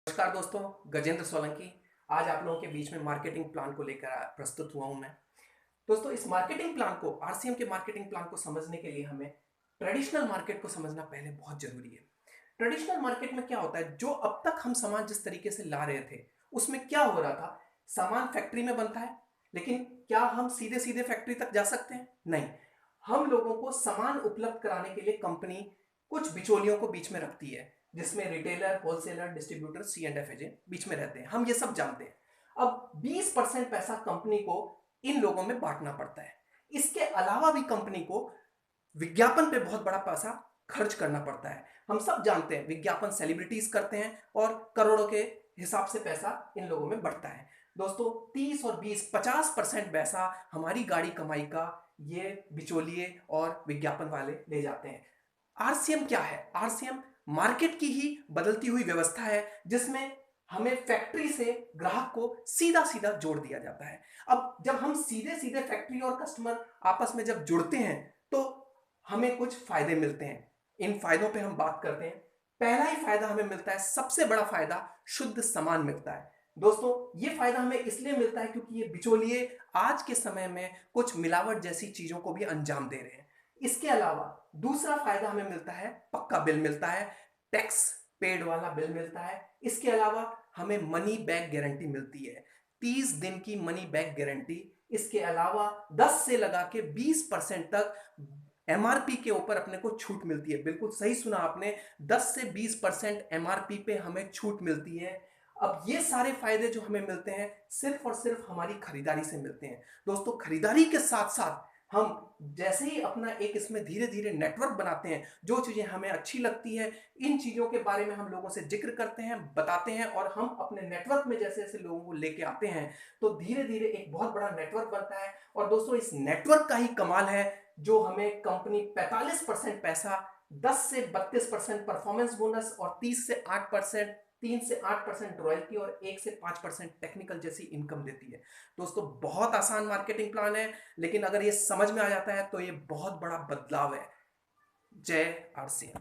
नमस्कार दोस्तों, गजेंद्र सोलंकी आज आप लोगों के बीच में मार्केटिंग प्लान को लेकर प्रस्तुत हुआ हूं मैं। दोस्तों, इस मार्केटिंग प्लान को आरसीएम के मार्केटिंग प्लान को समझने के लिए हमें ट्रेडिशनल मार्केट को समझना पहले बहुत जरूरी है। ट्रेडिशनल मार्केट में क्या होता है, जो अब तक हम सामान जिस तरीके से ला रहे थे उसमें क्या हो रहा था। सामान फैक्ट्री में बनता है, लेकिन क्या हम सीधे सीधे फैक्ट्री तक जा सकते हैं? नहीं। हम लोगों को सामान उपलब्ध कराने के लिए कंपनी कुछ बिचौलियों को बीच में रखती है, जिसमें retailer, wholesaler, distributor, C and F agent बीच में रहते हैं। हम ये सब जानते हैं। अब 20% पैसा कंपनी को इन लोगों में बांटना पड़ता है। इसके अलावा भी कंपनी को विज्ञापन पे बहुत बड़ा पैसा खर्च करना पड़ता है। हम सब जानते हैं विज्ञापन सेलिब्रिटीज करते हैं और करोड़ों के हिसाब से पैसा इन लोगों में बढ़ता है। दोस्तों, 30 और 20 50% पैसा हमारी गाड़ी कमाई का ये बिचौलिए और विज्ञापन वाले ले जाते हैं। आरसीएम क्या है? आरसीएम मार्केट की ही बदलती हुई व्यवस्था है, जिसमें हमें फैक्ट्री से ग्राहक को सीधा सीधा जोड़ दिया जाता है। अब जब हम सीधे सीधे फैक्ट्री और कस्टमर आपस में जब जुड़ते हैं तो हमें कुछ फायदे मिलते हैं। इन फायदों पे हम बात करते हैं। पहला ही फायदा हमें मिलता है, सबसे बड़ा फायदा, शुद्ध सामान मिलता है। दोस्तों, ये फायदा हमें इसलिए मिलता है क्योंकि ये बिचौलिए आज के समय में कुछ मिलावट जैसी चीजों को भी अंजाम दे रहे हैं। इसके अलावा दूसरा फायदा हमें मिलता है, पक्का बिल मिलता है, टैक्स पेड वाला बिल मिलता है। इसके अलावा हमें मनी बैक गारंटी मिलती है, 30 दिन की मनी बैक गारंटी। इसके अलावा 10 से लगा के 20% तक एमआरपी के ऊपर अपने को छूट मिलती है। बिल्कुल सही सुना आपने, 10 से 20% एमआरपी पे हमें छूट मिलती है। अब ये सारे फायदे जो हमें मिलते हैं सिर्फ और सिर्फ हमारी खरीदारी से मिलते हैं। दोस्तों, खरीदारी के साथ साथ हम जैसे ही अपना एक इसमें धीरे धीरे नेटवर्क बनाते हैं, जो चीजें हमें अच्छी लगती है इन चीजों के बारे में हम लोगों से जिक्र करते हैं, बताते हैं, और हम अपने नेटवर्क में जैसे जैसे लोगों को लेके आते हैं तो धीरे धीरे एक बहुत बड़ा नेटवर्क बनता है। और दोस्तों, इस नेटवर्क का ही कमाल है, जो हमें कंपनी 45% पैसा, 10 से 32% परफॉर्मेंस बोनस और 3 से 8% रॉयल्टी और 1 से 5% टेक्निकल जैसी इनकम देती है। दोस्तों, बहुत आसान मार्केटिंग प्लान है, लेकिन अगर ये समझ में आ जाता है तो ये बहुत बड़ा बदलाव है। जय आरसीएम।